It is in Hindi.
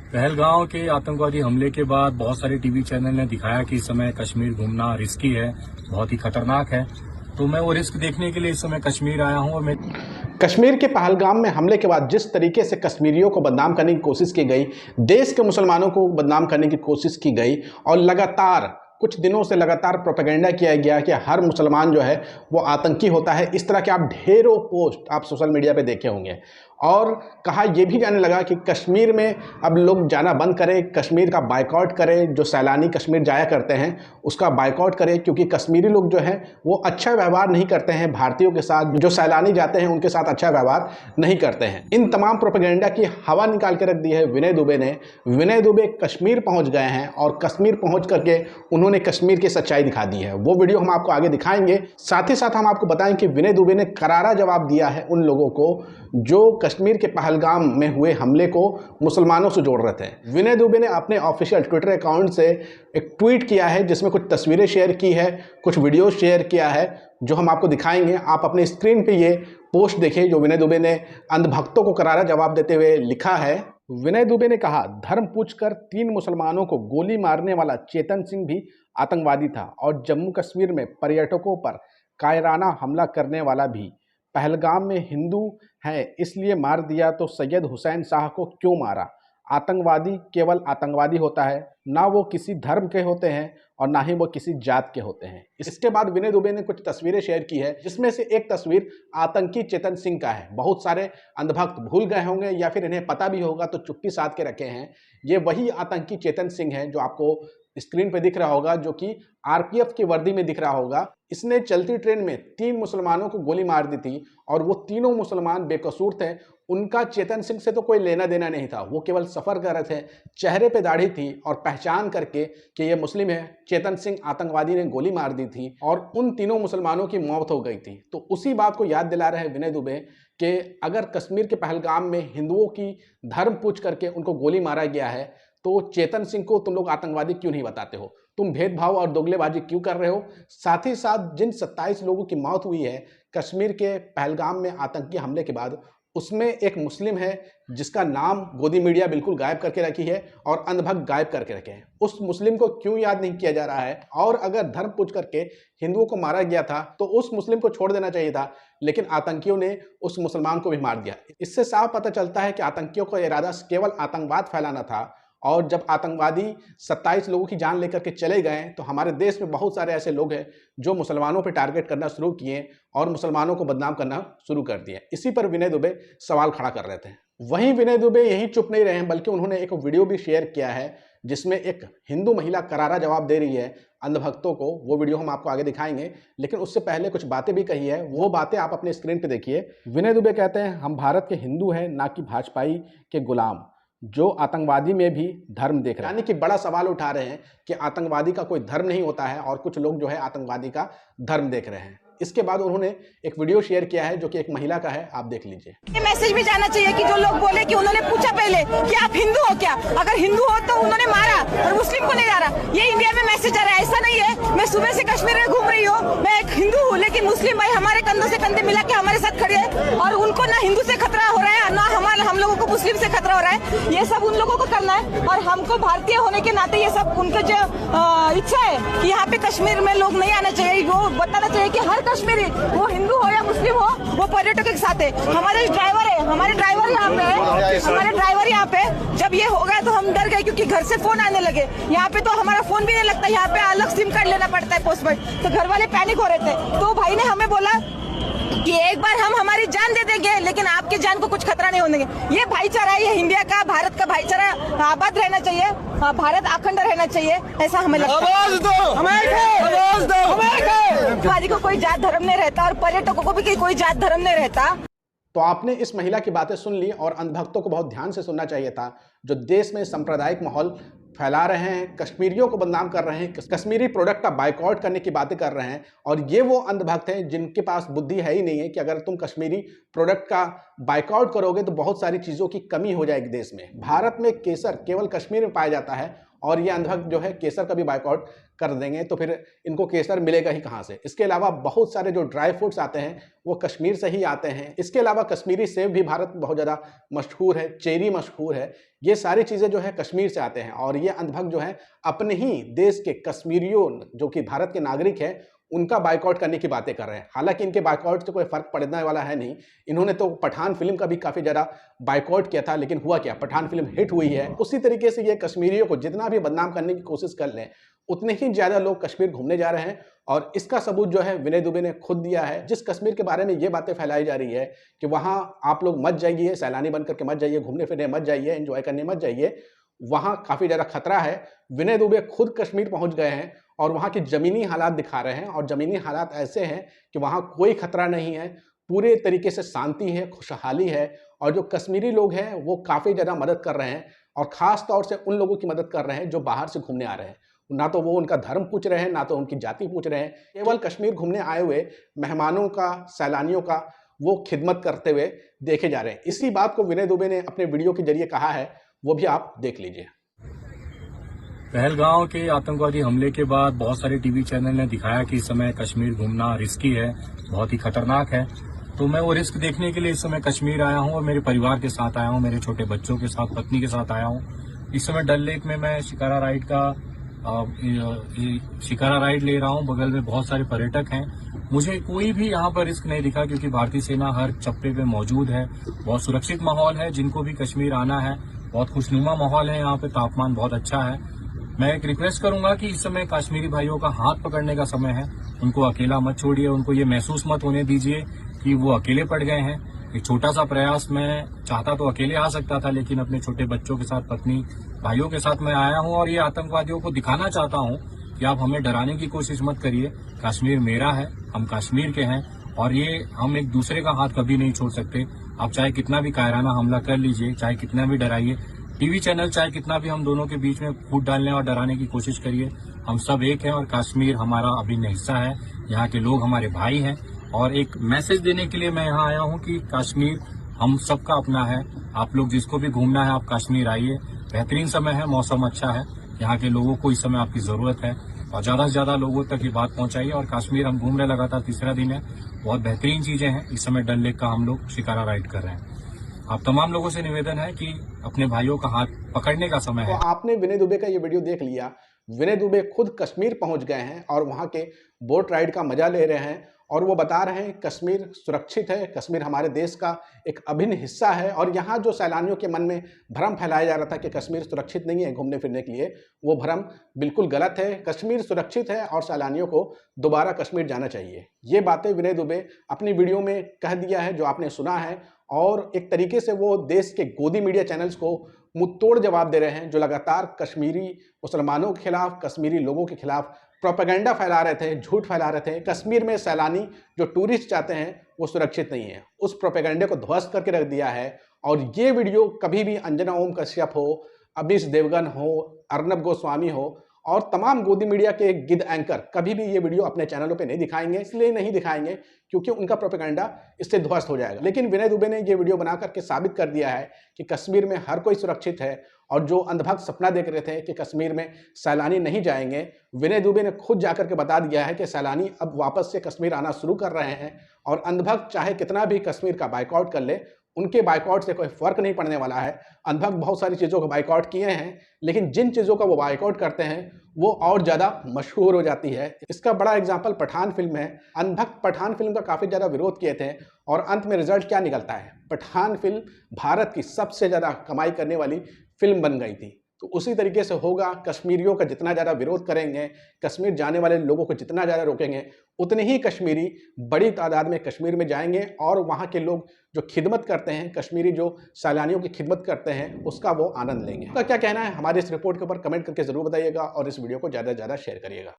पहलगांव के आतंकवादी हमले के बाद बहुत सारे टीवी चैनल ने दिखाया कि इस समय कश्मीर घूमना रिस्की है, बहुत ही खतरनाक है। तो मैं वो रिस्क देखने के लिए इस समय कश्मीर आया हूँ। और मैं कश्मीर के पहलगाम में हमले के बाद जिस तरीके से कश्मीरियों को बदनाम करने की कोशिश की गई, देश के मुसलमानों को बदनाम करने की कोशिश की गई और लगातार कुछ दिनों से लगातार प्रोपेगेंडा किया गया कि हर मुसलमान जो है वो आतंकी होता है। इस तरह के आप ढेरों पोस्ट आप सोशल मीडिया पे देखे होंगे और कहा यह भी जाने लगा कि कश्मीर में अब लोग जाना बंद करें, कश्मीर का बायकॉट करें, जो सैलानी कश्मीर जाया करते हैं उसका बायकॉट करें, क्योंकि कश्मीरी लोग जो हैं वो अच्छा व्यवहार नहीं करते हैं भारतीयों के साथ। जो सैलानी जाते हैं उनके साथ अच्छा व्यवहार नहीं करते हैं। इन तमाम प्रोपेगेंडा की हवा निकाल के रख दी है विनय दुबे ने। विनय दुबे कश्मीर पहुँच गए हैं और कश्मीर पहुँच करके उन्होंने कश्मीर की सच्चाई दिखा दी है। वो वीडियो हम आपको आगे दिखाएंगे। साथ ही साथ हम आपको बताएं कि विनय दुबे ने करारा जवाब दिया है उन लोगों को जो कश्मीर के पहलगाम में हुए हमले को मुसलमानों से जोड़ रहे थे। विनय दुबे ने अपने ऑफिशियल ट्विटर अकाउंट से एक ट्वीट किया है जिसमें कुछ तस्वीरें शेयर की है, कुछ वीडियो शेयर किया है जो हम आपको दिखाएंगे। आप अपने स्क्रीन पे ये पोस्ट देखें जो विनय दुबे ने अंधभक्तों को करारा जवाब देते हुए लिखा है। विनय दुबे ने कहा, धर्म पूछकर 3 मुसलमानों को गोली मारने वाला चेतन सिंह भी आतंकवादी था और जम्मू कश्मीर में पर्यटकों पर कायराना हमला करने वाला भी। पहलगाम में हिंदू हैं इसलिए मार दिया तो सैयद हुसैन शाह को क्यों मारा? आतंकवादी केवल आतंकवादी होता है, ना वो किसी धर्म के होते हैं और ना ही वो किसी जात के होते हैं। इसके बाद विनय दुबे ने कुछ तस्वीरें शेयर की है जिसमें से एक तस्वीर आतंकी चेतन सिंह का है। बहुत सारे अंधभक्त भूल गए होंगे या फिर इन्हें पता भी होगा तो चुप्पी साध के रखे हैं। ये वही आतंकी चेतन सिंह है जो आपको स्क्रीन पे दिख रहा होगा, जो कि आरपीएफ की वर्दी में दिख रहा होगा। इसने चलती ट्रेन में 3 मुसलमानों को गोली मार दी थी और वो तीनों मुसलमान बेकसूर थे। उनका चेतन सिंह से तो कोई लेना देना नहीं था, वो केवल सफ़र कर रहे थे। चेहरे पे दाढ़ी थी और पहचान करके कि ये मुस्लिम है, चेतन सिंह आतंकवादी ने गोली मार दी थी और उन तीनों मुसलमानों की मौत हो गई थी। तो उसी बात को याद दिला रहे विनय दुबे कि अगर कश्मीर के पहलगाम में हिंदुओं की धर्म पूछ करके उनको गोली मारा गया है तो चेतन सिंह को तुम लोग आतंकवादी क्यों नहीं बताते हो? तुम भेदभाव और दोगलेबाजी क्यों कर रहे हो? साथ ही साथ जिन 27 लोगों की मौत हुई है कश्मीर के पहलगाम में आतंकी हमले के बाद, उसमें एक मुस्लिम है जिसका नाम गोदी मीडिया बिल्कुल गायब करके रखी है और अंधभक्त गायब करके रखे हैं। उस मुस्लिम को क्यों याद नहीं किया जा रहा है? और अगर धर्म पूछ करके हिंदुओं को मारा गया था तो उस मुस्लिम को छोड़ देना चाहिए था, लेकिन आतंकियों ने उस मुसलमान को भी मार दिया। इससे साफ पता चलता है कि आतंकियों का इरादा केवल आतंकवाद फैलाना था। और जब आतंकवादी 27 लोगों की जान लेकर के चले गए तो हमारे देश में बहुत सारे ऐसे लोग हैं जो मुसलमानों पर टारगेट करना शुरू किए और मुसलमानों को बदनाम करना शुरू कर दिए। इसी पर विनय दुबे सवाल खड़ा कर रहे थे। वहीं विनय दुबे यही चुप नहीं रहे हैं, बल्कि उन्होंने एक वीडियो भी शेयर किया है जिसमें एक हिंदू महिला करारा जवाब दे रही है अंधभक्तों को। वो वीडियो हम आपको आगे दिखाएंगे, लेकिन उससे पहले कुछ बातें भी कही है। वो बातें आप अपने स्क्रीन पर देखिए। विनय दुबे कहते हैं, हम भारत के हिंदू हैं, ना कि भाजपाई के गुलाम जो आतंकवादी में भी धर्म देख रहे हैं। यानी कि बड़ा सवाल उठा रहे हैं कि आतंकवादी का कोई धर्म नहीं होता है और कुछ लोग जो है आतंकवादी का धर्म देख रहे हैं। इसके बाद उन्होंने एक वीडियो शेयर किया है जो कि एक महिला का है, आप देख लीजिए। ये मैसेज भी जाना चाहिए कि जो लोग बोले कि उन्होंने पूछा पहले कि आप हिंदू हो क्या, अगर हिंदू हो तो उन्होंने मारा और मुस्लिम को नहीं मारा। ये इंडिया में मैसेज आ रहा है, ऐसा नहीं है। मैं सुबह से कश्मीर में घूम रही हूँ, मैं एक हिंदू हूँ, लेकिन मुस्लिम भाई हमारे कंधों से कंधे मिला के हमारे साथ खड़े हैं और उनको ना हिंदू से खतरा हो रहा है ना हम लोगों को मुस्लिम से खतरा हो रहा है। ये सब उन लोगों को करना है और हमको भारतीय होने के नाते ये सब उनका जो इच्छा है कि यहाँ पे कश्मीर में लोग नहीं आना चाहिए, वो बताना चाहिए कि हर कश्मीरी, वो हिंदू हो या मुस्लिम हो, वो पर्यटकों के साथ है। हमारे ड्राइवर है, हमारे ड्राइवर यहाँ पे है, हमारे ड्राइवर यहाँ पे। जब ये हो गया तो हम डर गए क्योंकि घर से फोन आने लगे। यहाँ पे तो हमारा फोन भी नहीं लगता, यहाँ पे अलग सिम कार्ड लेना पड़ता है पोस्टपेड। तो घर वाले पैनिक हो रहे थे। तो भाई ने हमें बोला कि एक बार हम हमारी जान दे देंगे लेकिन आपकी जान को कुछ खतरा नहीं होने देंगे। ये भाईचारा है, ये इंडिया का, भारत का भाईचारा आबाद रहना चाहिए, भारत अखंड रहना चाहिए, ऐसा हमें लगता है। को कोई जात धर्म नहीं रहता और पर्यटकों को भी कोई जात धर्म नहीं रहता। तो आपने इस महिला की बातें सुन ली और अंधभक्तों को बहुत ध्यान से सुनना चाहिए था, जो देश में सांप्रदायिक माहौल फैला रहे हैं, कश्मीरियों को बदनाम कर रहे हैं, कश्मीरी प्रोडक्ट का बायकॉट करने की बातें कर रहे हैं। और ये वो अंधभक्त हैं जिनके पास बुद्धि है ही नहीं है कि अगर तुम कश्मीरी प्रोडक्ट का बायकॉट करोगे तो बहुत सारी चीज़ों की कमी हो जाएगी देश में। भारत में केसर केवल कश्मीर में पाया जाता है और ये अंधभक्त जो है केसर का भी बाइकआउट कर देंगे, तो फिर इनको केसर मिलेगा ही कहाँ से। इसके अलावा बहुत सारे जो ड्राई फ्रूट्स आते हैं वो कश्मीर से ही आते हैं। इसके अलावा कश्मीरी सेब भी भारत में बहुत ज़्यादा मशहूर है, चेरी मशहूर है। ये सारी चीज़ें जो है कश्मीर से आते हैं और ये अंधभक्त जो है अपने ही देश के कश्मीरियों जो कि भारत के नागरिक हैं उनका बाइकआउट करने की बातें कर रहे हैं। हालांकि इनके बाइकआउट से कोई फर्क पड़ने वाला है नहीं। इन्होंने तो पठान फिल्म का भी काफ़ी ज़्यादा बाइकआउट किया था, लेकिन हुआ क्या, पठान फिल्म हिट हुई है। उसी तरीके से ये कश्मीरियों को जितना भी बदनाम करने की कोशिश कर लें उतने ही ज़्यादा लोग कश्मीर घूमने जा रहे हैं। और इसका सबूत जो है विनय दुबे ने खुद दिया है। जिस कश्मीर के बारे में ये बातें फैलाई जा रही है कि वहाँ आप लोग मत जाइए, सैलानी बन करके मत जाइए, घूमने फिरने मत जाइए, एंजॉय करने मत जाइए, वहाँ काफ़ी ज़्यादा खतरा है। विनय दुबे खुद कश्मीर पहुँच गए हैं और वहाँ की ज़मीनी हालात दिखा रहे हैं और ज़मीनी हालात ऐसे हैं कि वहाँ कोई खतरा नहीं है, पूरे तरीके से शांति है, खुशहाली है। और जो कश्मीरी लोग हैं वो काफ़ी ज़्यादा मदद कर रहे हैं और ख़ास तौर से उन लोगों की मदद कर रहे हैं जो बाहर से घूमने आ रहे हैं। ना तो वो उनका धर्म पूछ रहे हैं, ना तो उनकी जाति पूछ रहे हैं, केवल कश्मीर घूमने आए हुए मेहमानों का, सैलानियों का वो खिदमत करते हुए देखे जा रहे हैं। इसी बात को विनय दुबे ने अपने वीडियो के जरिए कहा है, वो भी आप देख लीजिए। पहलगांव के आतंकवादी हमले के बाद बहुत सारे टीवी चैनल ने दिखाया कि इस समय कश्मीर घूमना रिस्की है, बहुत ही खतरनाक है। तो मैं वो रिस्क देखने के लिए इस समय कश्मीर आया हूँ और मेरे परिवार के साथ आया हूँ, मेरे छोटे बच्चों के साथ, पत्नी के साथ आया हूँ। इस समय डल लेक में मैं शिकारा राइड ले रहा हूँ। बगल में बहुत सारे पर्यटक हैं। मुझे कोई भी यहाँ पर रिस्क नहीं दिखा क्योंकि भारतीय सेना हर चप्पे पे मौजूद है। बहुत सुरक्षित माहौल है। जिनको भी कश्मीर आना है बहुत खुशनुमा माहौल है। यहाँ पे तापमान बहुत अच्छा है। मैं एक रिक्वेस्ट करूंगा कि इस समय कश्मीरी भाइयों का हाथ पकड़ने का समय है। उनको अकेला मत छोड़िए, उनको ये महसूस मत होने दीजिए कि वो अकेले पड़ गए हैं। एक छोटा सा प्रयास, मैं चाहता तो अकेले आ सकता था, लेकिन अपने छोटे बच्चों के साथ, पत्नी, भाइयों के साथ मैं आया हूं और ये आतंकवादियों को दिखाना चाहता हूं कि आप हमें डराने की कोशिश मत करिए। कश्मीर मेरा है, हम कश्मीर के हैं और ये हम एक दूसरे का हाथ कभी नहीं छोड़ सकते। आप चाहे कितना भी कायराना हमला कर लीजिए, चाहे कितना भी डराइए, टीवी चैनल चाहे कितना भी हम दोनों के बीच में फूट डालने और डराने की कोशिश करिए, हम सब एक हैं और कश्मीर हमारा अभिन्न हिस्सा है। यहाँ के लोग हमारे भाई हैं और एक मैसेज देने के लिए मैं यहाँ आया हूँ कि कश्मीर हम सबका अपना है। आप लोग जिसको भी घूमना है आप कश्मीर आइए। बेहतरीन समय है, मौसम अच्छा है। यहाँ के लोगों को इस समय आपकी जरूरत है और ज्यादा से ज्यादा लोगों तक ये बात पहुंचाइए। और कश्मीर हम घूम रहे लगातार तीसरा दिन है, बहुत बेहतरीन चीजें हैं। इस समय डल लेक का हम लोग शिकारा राइड कर रहे हैं। आप तमाम लोगों से निवेदन है कि अपने भाइयों का हाथ पकड़ने का समय है। तो आपने विनय दुबे का ये वीडियो देख लिया। विनय दुबे खुद कश्मीर पहुंच गए हैं और वहां के बोट राइड का मजा ले रहे हैं और वो बता रहे हैं कश्मीर सुरक्षित है, कश्मीर हमारे देश का एक अभिन्न हिस्सा है। और यहाँ जो सैलानियों के मन में भ्रम फैलाया जा रहा था कि कश्मीर सुरक्षित नहीं है घूमने फिरने के लिए, वो भ्रम बिल्कुल गलत है। कश्मीर सुरक्षित है और सैलानियों को दोबारा कश्मीर जाना चाहिए। ये बातें विनय दुबे अपनी वीडियो में कह दिया है, जो आपने सुना है। और एक तरीके से वो देश के गोदी मीडिया चैनल्स को मुंहतोड़ जवाब दे रहे हैं, जो लगातार कश्मीरी मुसलमानों के खिलाफ, कश्मीरी लोगों के खिलाफ प्रोपेगेंडा फैला रहे थे, झूठ फैला रहे थे। कश्मीर में सैलानी जो टूरिस्ट जाते हैं वो सुरक्षित नहीं है, उस प्रोपेगेंडे को ध्वस्त करके रख दिया है। और ये वीडियो कभी भी अंजना ओम कश्यप हो, अभिष देवगन हो, अर्नब गोस्वामी हो और तमाम गोदी मीडिया के गिद्ध एंकर कभी भी ये वीडियो अपने चैनलों पे नहीं दिखाएंगे। इसलिए नहीं दिखाएंगे क्योंकि उनका प्रोपेगेंडा इससे ध्वस्त हो जाएगा। लेकिन विनय दुबे ने ये वीडियो बना करके साबित कर दिया है कि कश्मीर में हर कोई सुरक्षित है। और जो अंधभक्त सपना देख रहे थे कि कश्मीर में सैलानी नहीं जाएंगे, विनय दुबे ने खुद जाकर के बता दिया है कि सैलानी अब वापस से कश्मीर आना शुरू कर रहे हैं। और अंधभक्त चाहे कितना भी कश्मीर का बाइकआउट कर ले, उनके बाइकआउट से कोई फर्क नहीं पड़ने वाला है। अंधभक्त बहुत सारी चीज़ों का बाइकआउट किए हैं, लेकिन जिन चीज़ों का वो बाइकआउट करते हैं वो और ज़्यादा मशहूर हो जाती है। इसका बड़ा एग्जाम्पल पठान फिल्म है। अंधभक्त पठान फिल्म का काफ़ी ज़्यादा विरोध किए थे और अंत में रिजल्ट क्या निकलता है, पठान फिल्म भारत की सबसे ज़्यादा कमाई करने वाली फिल्म बन गई थी। तो उसी तरीके से होगा, कश्मीरियों का जितना ज़्यादा विरोध करेंगे, कश्मीर जाने वाले लोगों को जितना ज़्यादा रोकेंगे, उतने ही कश्मीरी बड़ी तादाद में कश्मीर में जाएंगे और वहाँ के लोग जो खिदमत करते हैं, कश्मीरी जो सैलानियों की खिदमत करते हैं, उसका वो आनंद लेंगे। तो क्या कहना है हमारे इस रिपोर्ट के ऊपर कमेंट करके ज़रूर बताइएगा और इस वीडियो को ज़्यादा से ज़्यादा शेयर करिएगा।